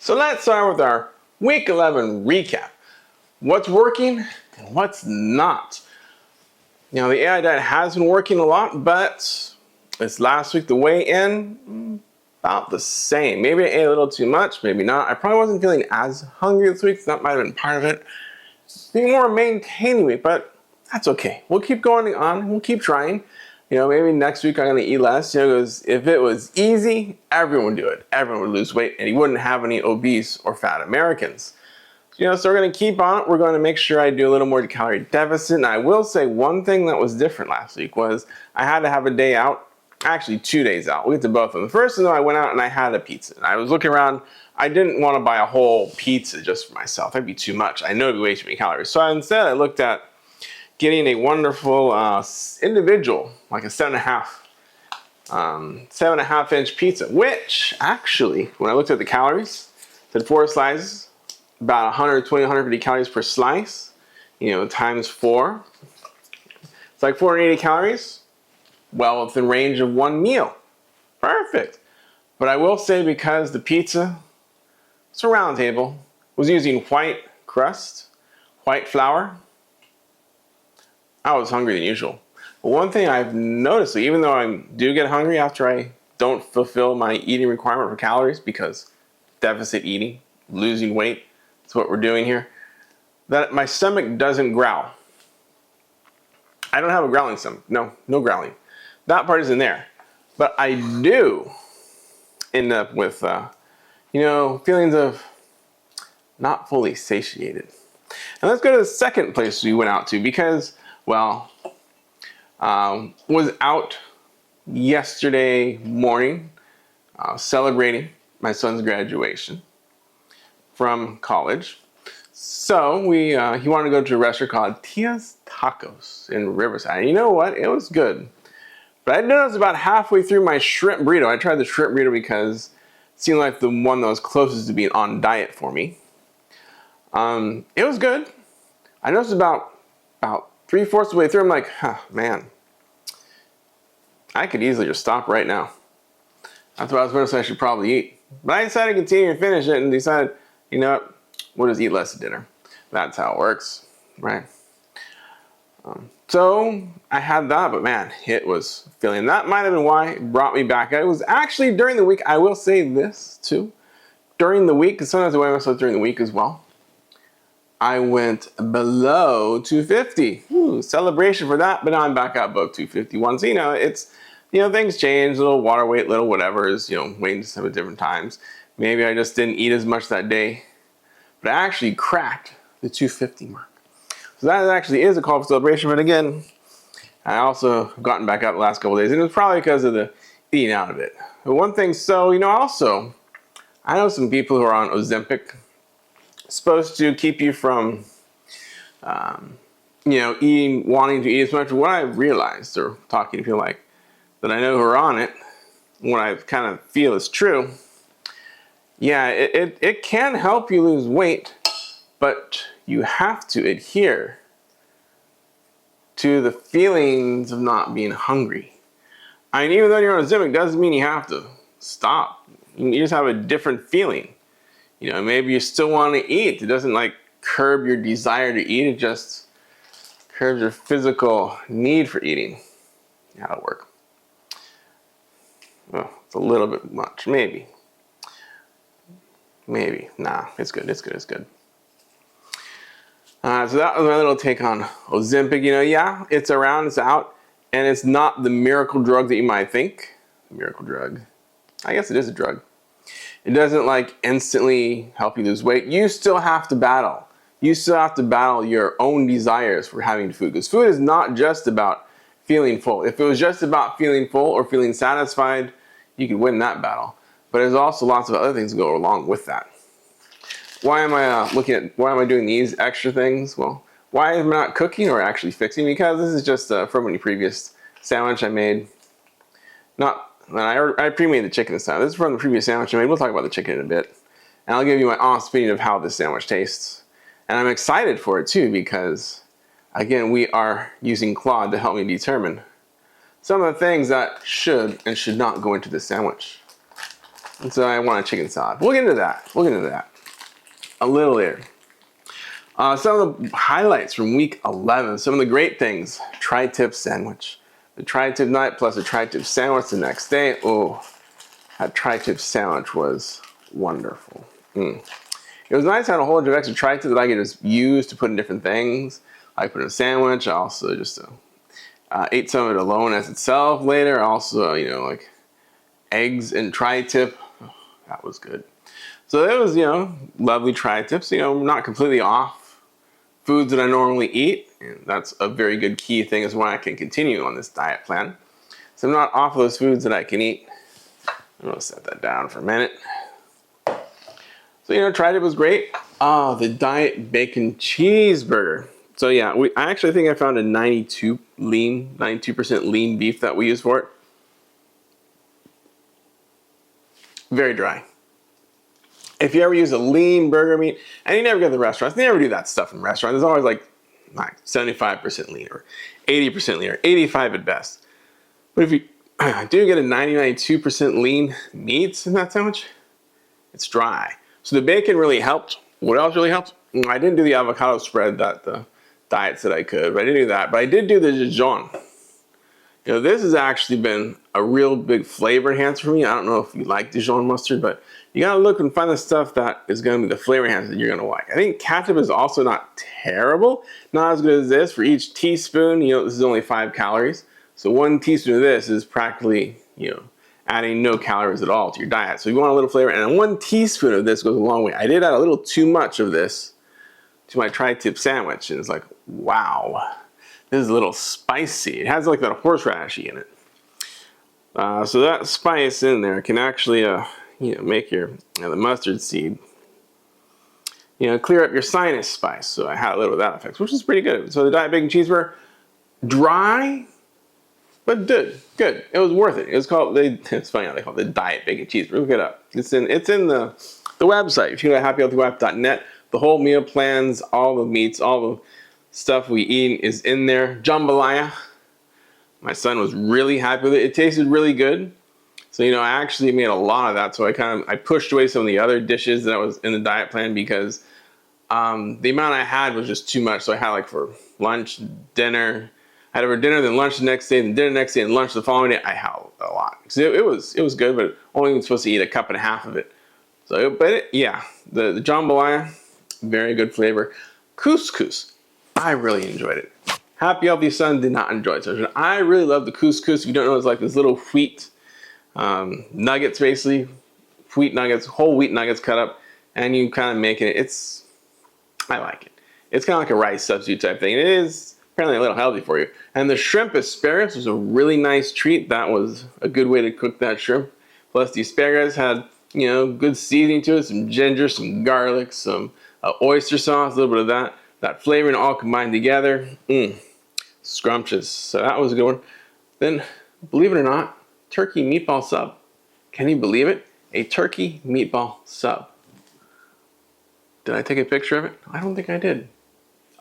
So let's start with our week 11 recap. What's working and what's not. Now the AI diet has been working a lot, but this last week the weigh-in, about the same. Maybe I ate a little too much, maybe not. I probably wasn't feeling as hungry this week, so that might have been part of it. Being more maintaining weight, but that's okay. We'll keep going on, we'll keep trying. Maybe next week I'm gonna eat less, because if it was easy, everyone would do it. Everyone would lose weight and you wouldn't have any obese or fat Americans. So we're gonna keep on it. We're gonna make sure I do a little more calorie deficit. And I will say one thing that was different last week was I had to have a day out, actually 2 days out. We'll get to both of them. The first one, I went out and I had a pizza. And I was looking around, I didn't want to buy a whole pizza just for myself. That'd be too much. I know it'd be way too many calories. So instead I looked at getting a wonderful individual, like a 7.5 inch pizza, which actually, when I looked at the calories, it said 4 slices, about 120, 150 calories per slice, times 4. It's like 480 calories, well within range of one meal. Perfect. But I will say, because the pizza, it's a round table, was using white crust, white flour, I was hungry than usual. But one thing I've noticed, even though I do get hungry after I don't fulfill my eating requirement for calories, because deficit eating, losing weight, that's what we're doing here, that my stomach doesn't growl. I don't have a growling stomach. No growling. That part isn't there. But I do end up with, feelings of not fully satiated. And let's go to the second place we went out to, because, was out yesterday morning celebrating my son's graduation from college. So he wanted to go to a restaurant called Tia's Tacos in Riverside. And you know what? It was good. But I noticed about halfway through my shrimp burrito, I tried the shrimp burrito because it seemed like the one that was closest to being on diet for me. It was good. I noticed about 3/4 of the way through, I'm like, man, I could easily just stop right now. That's what I was going to say I should probably eat. But I decided to continue and finish it and decided, you know what, we'll just eat less at dinner. That's how it works, right? So I had that, but man, it was filling. That might have been why it brought me back. It was actually during the week. I will say this too. During the week, because sometimes I weigh myself during the week as well, I went below 250. Celebration for that, but now I'm back up above 251. So, it's, things change, little water weight, little whatever is, weighing just at different times. Maybe I just didn't eat as much that day, but I actually cracked the 250 mark. So that actually is a call for celebration. But again, I also have gotten back up the last couple of days, and it was probably because of the eating out of it. But one thing, also, I know some people who are on Ozempic, supposed to keep you from, wanting to eat as much. What I realized, or talking to people that I know who are on it, what I kind of feel is true, it can help you lose weight, but you have to adhere to the feelings of not being hungry. Even though you're on Ozempic, doesn't mean you have to stop. You just have a different feeling. Maybe you still want to eat. It doesn't curb your desire to eat. It just curbs your physical need for eating. That'll work. Oh, it's a little bit much. Maybe. Nah, it's good. So that was my little take on Ozempic. It's around, it's out, and it's not the miracle drug that you might think. Miracle drug. I guess it is a drug. It doesn't instantly help you lose weight. You still have to battle. You still have to battle your own desires for having food. Because food is not just about feeling full. If it was just about feeling full or feeling satisfied, you could win that battle. But there's also lots of other things that go along with that. Why am I doing these extra things? Well, why am I not cooking or actually fixing? Because this is just from a previous sandwich I made. I pre-made the chicken this time. This is from the previous sandwich I made. We'll talk about the chicken in a bit. And I'll give you my honest opinion of how this sandwich tastes. And I'm excited for it too, because again, we are using Claude to help me determine some of the things that should and should not go into this sandwich. And so I want a chicken salad. We'll get into that. We'll get into that a little later. Some of the highlights from week 11. Some of the great things. Tri-tip sandwich. The tri-tip night plus a tri-tip sandwich the next day. Oh, that tri-tip sandwich was wonderful. It was nice to have a whole bunch of extra tri-tips that I could just use to put in different things. I put in a sandwich. I also just ate some of it alone as itself later. Also, like eggs and tri-tip. Oh, that was good. So it was, lovely tri-tips. Not completely off foods that I normally eat. And that's a very good key thing is why I can continue on this diet plan. So I'm not off those foods that I can eat. I'm going to set that down for a minute. So, tri-tip was great. Oh, the diet bacon cheeseburger. So yeah, I actually think I found a 92% lean beef that we use for it. Very dry. If you ever use a lean burger meat, and you never go to the restaurants, they never do that stuff in restaurants. There's always like 75% lean or 80% lean or 85 at best. But if you do get a 92% lean meats in that sandwich, it's dry. So the bacon really helped. What else really helped? I didn't do the avocado spread that the diet said I could, but I didn't do that. But I did do the Dijon. This has actually been a real big flavor enhancer for me. I don't know if you like Dijon mustard, but you gotta look and find the stuff that is gonna be the flavor enhancer that you're gonna like. I think ketchup is also not terrible, not as good as this. For each teaspoon, this is only 5 calories. So 1 teaspoon of this is practically, adding no calories at all to your diet. So you want a little flavor, and 1 teaspoon of this goes a long way. I did add a little too much of this to my tri-tip sandwich, and it's like, wow, this is a little spicy. It has like that horseradish in it. So that spice in there can actually, make your the mustard seed, clear up your sinus spice. So I had a little of that effect, which is pretty good. So the diet bacon cheeseburger, dry, but good. It was worth it. It was called. It's funny how they call it the diet bacon cheeseburger. Look it up. It's in the website. If you go to happyhealthywife.net, the whole meal plans, all the meats, all the stuff we eat is in there. Jambalaya. My son was really happy with it. It tasted really good. So, I actually made a lot of that. So I pushed away some of the other dishes that was in the diet plan because the amount I had was just too much. So I had like for lunch, dinner. I had over dinner, then lunch the next day, then dinner the next day, and lunch the following day. I had a lot. So it was good, but only supposed to eat a cup and a half of it. So, the jambalaya, very good flavor. Couscous, I really enjoyed it. Happy Healthy Son did not enjoy it. So I really love the couscous. If you don't know, it's like this little wheat nuggets, basically. Wheat nuggets, whole wheat nuggets cut up, and you kind of make it. I like it. It's kind of like a rice substitute type thing. It is apparently a little healthy for you. And the shrimp asparagus was a really nice treat. That was a good way to cook that shrimp. Plus the asparagus had, good seasoning to it, some ginger, some garlic, some oyster sauce, a little bit of that flavor, and all combined together. Scrumptious. So that was a good one. Then, believe it or not, turkey meatball sub. Can you believe it? A turkey meatball sub. Did I take a picture of it? I don't think I did.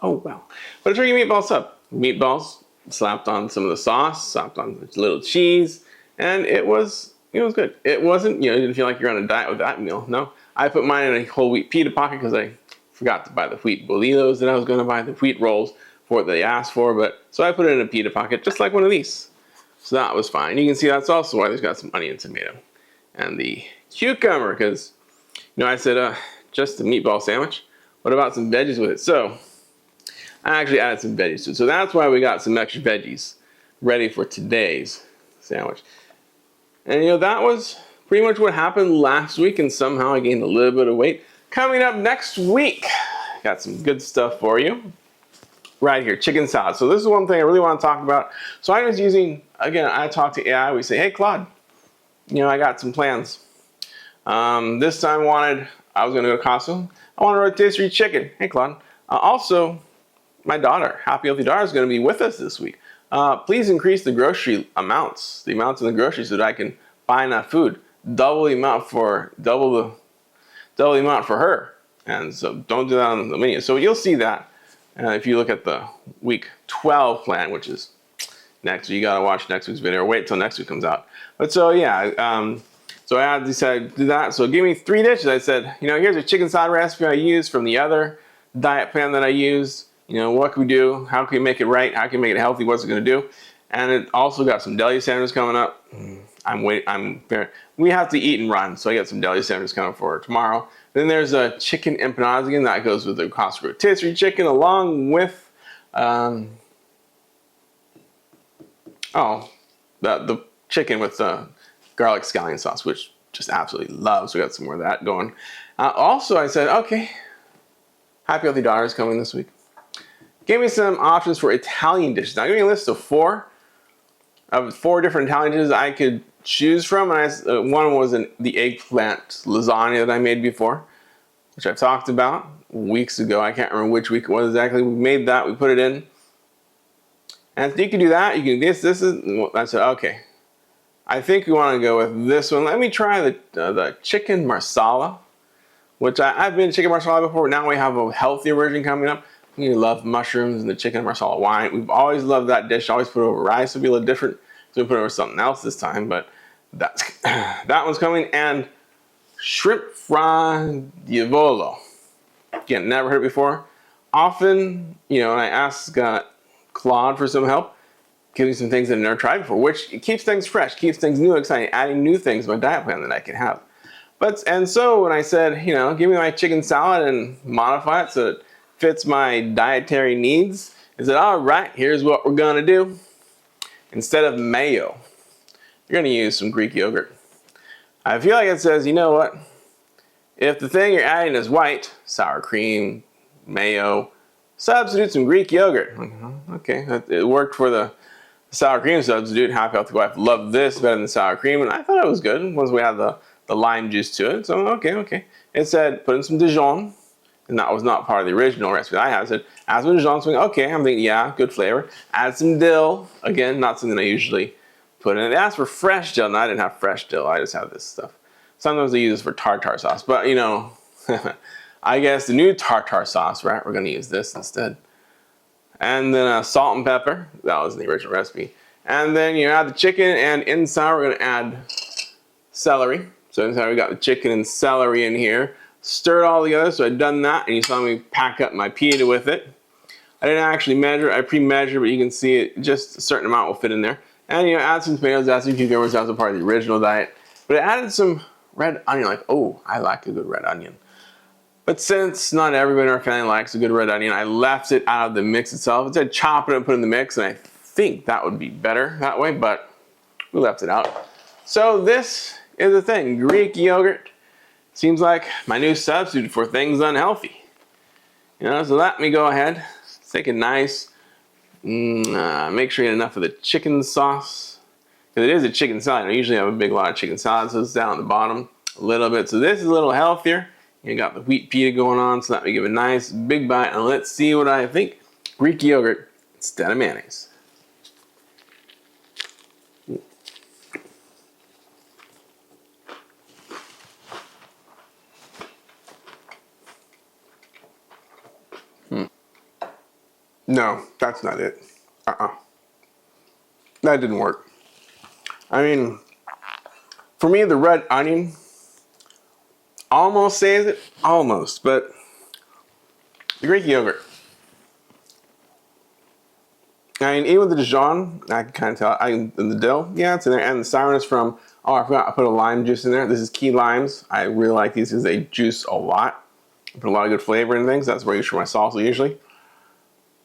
Oh, wow. But a turkey meatball sub. Meatballs slapped on some of the sauce, slapped on a little cheese, and it was good. It wasn't, you didn't feel like you're on a diet with that meal. No. I put mine in a whole wheat pita pocket because I forgot to buy the wheat bolillos that I was going to buy, the wheat rolls for what they asked for. So I put it in a pita pocket, just like one of these. So that was fine. You can see that's also why there's got some onion, tomato, and the cucumber, because, I said, just a meatball sandwich. What about some veggies with it? So I actually added some veggies to it. So that's why we got some extra veggies ready for today's sandwich. And, that was pretty much what happened last week, and somehow I gained a little bit of weight. Coming up next week, got some good stuff for you. Right here, chicken salad. So this is one thing I really want to talk about. So I was using, again, I talk to AI. We say, hey, Claude, I got some plans. This time I was going to go to Costco. I want a rotisserie chicken. Hey, Claude. Also, my daughter, Happy Healthy Daughter, is going to be with us this week. Please increase the grocery amounts, the amounts in the groceries so that I can buy enough food. Double the amount for her. And so don't do that on the menu. So you'll see that if you look at the week 12 plan, which is next. You got to watch next week's video or wait till next week comes out. But so, yeah, So I decided to do that. So give me 3 dishes. I said, here's a chicken salad recipe I used from the other diet plan that I used. What can we do? How can we make it right? How can we make it healthy? What's it going to do? And it also got some deli sandwiches coming up. We have to eat and run, so I got some deli sandwiches coming for tomorrow. Then there's a chicken empanadas again that goes with the Costco rotisserie chicken, along with the chicken with the garlic scallion sauce, which just absolutely love. So we got some more of that going. Also, I said, okay, Happy Healthy Daughter is coming this week. Gave me some options for Italian dishes. Now, I gave me a list of 4 different Italian dishes I could choose from. And one was the eggplant lasagna that I made before, which I've talked about weeks ago. I can't remember which week it was exactly. We made that. We put it in. And so you can do that. You can do this. I said, okay. I think we want to go with this one. Let me try the chicken marsala, which I've been chicken marsala before. Now we have a healthier version coming up. We love mushrooms and the chicken marsala wine. We've always loved that dish. Always put it over rice. It'll be a little different. So we put it over something else this time. But that one's coming. And shrimp diavolo. Again, never heard it before. Often, when I ask Claude for some help, give me some things that I've never tried before, which keeps things fresh, keeps things new, exciting, adding new things to my diet plan that I can have. And so when I said, give me my chicken salad and modify it so it fits my dietary needs, I said, all right, here's what we're gonna do. Instead of mayo, you're gonna use some Greek yogurt. I feel like it says, you know what? If the thing you're adding is white, sour cream, mayo, substitute some Greek yogurt. Okay, it worked for the sour cream substitute. Happy Healthy Wife loved this better than sour cream, and I thought it was good once we had the lime juice to it. So okay. It said put in some Dijon, and that was not part of the original recipe I had. It said add some Dijon. So okay, I'm thinking yeah, good flavor. Add some dill. Again, not something I usually put in. It asked for fresh dill, and I didn't have fresh dill. I just have this stuff. Sometimes they use this for tartar sauce, but I guess the new tartar sauce, right? We're gonna use this instead. And then salt and pepper. That was in the original recipe. And then you add the chicken, and inside we're gonna add celery. So inside we got the chicken and celery in here. Stir it all together. So I'd done that, and you saw me pack up my pita with it. I didn't actually measure. I pre-measured, but you can see it. Just a certain amount will fit in there. And add some tomatoes, add some cucumbers. That was a part of the original diet. But I added some red onion. Like, oh, I like a good red onion. But since not everybody in our family likes a good red onion, I left it out of the mix itself. It said chop it and put it in the mix, and I think that would be better that way, but we left it out. So this is the thing. Greek yogurt seems like my new substitute for things unhealthy. So let me go ahead, take a nice, make sure you get enough of the chicken sauce. Because it is a chicken salad. I usually have a big lot of chicken salad, so it's down at the bottom a little bit. So this is a little healthier. You got the wheat pita going on, so let me give it a nice big bite, and let's see what I think. Greek yogurt instead of mayonnaise. No, that's not it. That didn't work. I mean, for me, the red onion almost saves it, almost, but the Greek yogurt. I mean, even with the Dijon, I can kind of tell. The dill, yeah, it's in there, and the sourness from. Oh, I forgot, I put a lime juice in there. This is key limes. I really like these because they juice a lot. I put a lot of good flavor in things. That's what I use for my salsa usually.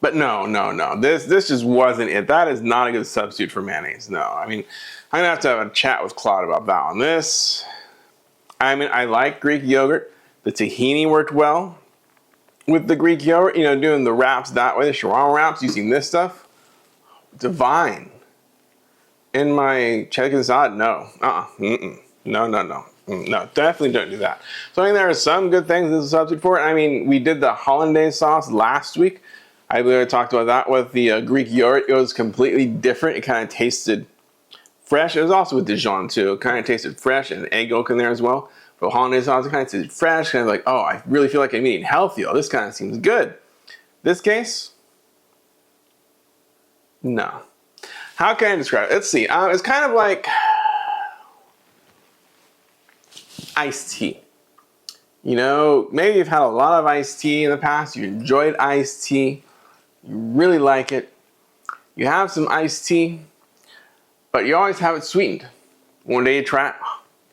But no. This just wasn't it. That is not a good substitute for mayonnaise. No, I mean, I'm gonna have to have a chat with Claude about that one. I like Greek yogurt. The tahini worked well with the Greek yogurt. Doing the wraps that way, the shawarma wraps, using this stuff, divine. In my chicken salad, no. No, definitely don't do that. So I mean, there are some good things as a substitute for it. I mean, we did the hollandaise sauce last week. I believe I talked about that with the Greek yogurt. It was completely different. It kind of tasted fresh. It was also with Dijon too. It kind of tasted fresh, and egg yolk in there as well. But hollandaise sauce, it kind of tasted fresh. Kind of like, oh, I really feel like I'm eating healthy. Oh, this kind of seems good. This case, no. How can I describe it? Let's see. It's kind of like, iced tea. You know, maybe you've had a lot of iced tea in the past. You enjoyed iced tea. You really like it. You have some iced tea, but you always have it sweetened. One day you try it.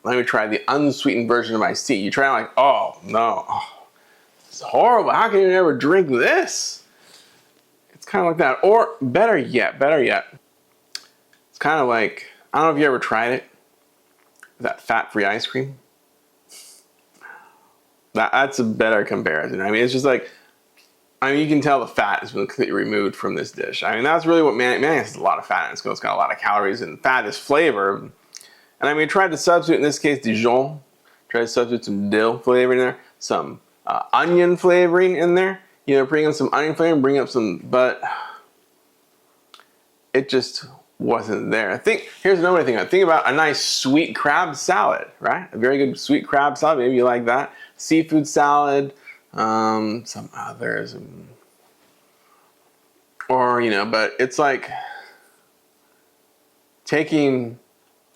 Let me try the unsweetened version of iced tea. You try it like, oh no, it's horrible. How can you never drink this? It's kind of like that. Or better yet, it's kind of like, I don't know if you ever tried it, that fat-free ice cream. That's a better comparison. I mean, it's just like, I mean, you can tell the fat has been completely removed from this dish. I mean, that's really what mayonnaise has a lot of fat in it. It's got a lot of calories, and fat is flavor. And I mean, try to substitute, in this case, Dijon. Try to substitute some dill flavor in there, some onion flavoring in there. You know, bring in some onion flavoring, bring up some, but it just wasn't there. I think, here's another thing. I think about a nice sweet crab salad, right? A very good sweet crab salad. Maybe you like that. Seafood salad, some others. Or, you know, but it's like taking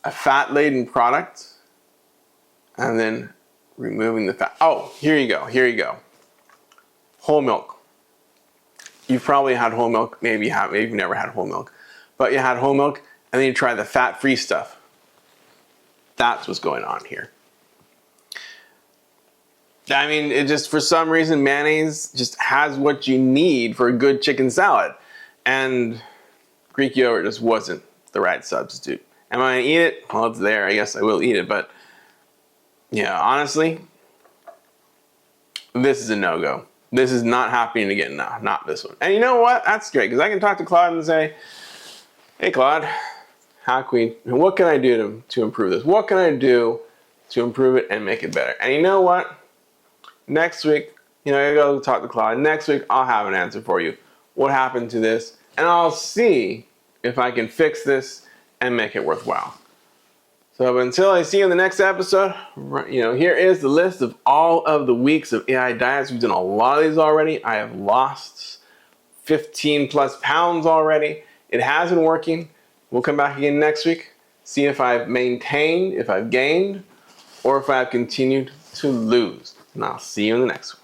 a fat-laden product and then removing the fat. Oh, here you go. Whole milk. You've probably had whole milk. Maybe you have. Maybe you've never had whole milk. But you had whole milk, and then you try the fat-free stuff. That's what's going on here. I mean, it just, for some reason, mayonnaise just has what you need for a good chicken salad. And Greek yogurt just wasn't the right substitute. Am I gonna eat it? Well, it's there. I guess I will eat it. But yeah, honestly, this is a no-go. This is not happening again. No, not this one. And you know what? That's great, because I can talk to Claude and say, hey, Claude, what can I do to improve this? What can I do to improve it and make it better? And you know what? Next week, you know, I go talk to Claude. Next week, I'll have an answer for you. What happened to this? And I'll see if I can fix this and make it worthwhile. So until I see you in the next episode, you know, here is the list of all of the weeks of AI diets. We've done a lot of these already. I have lost 15 plus pounds already. It has been working. We'll come back again next week, see if I've maintained, if I've gained, or if I've continued to lose. And I'll see you in the next one.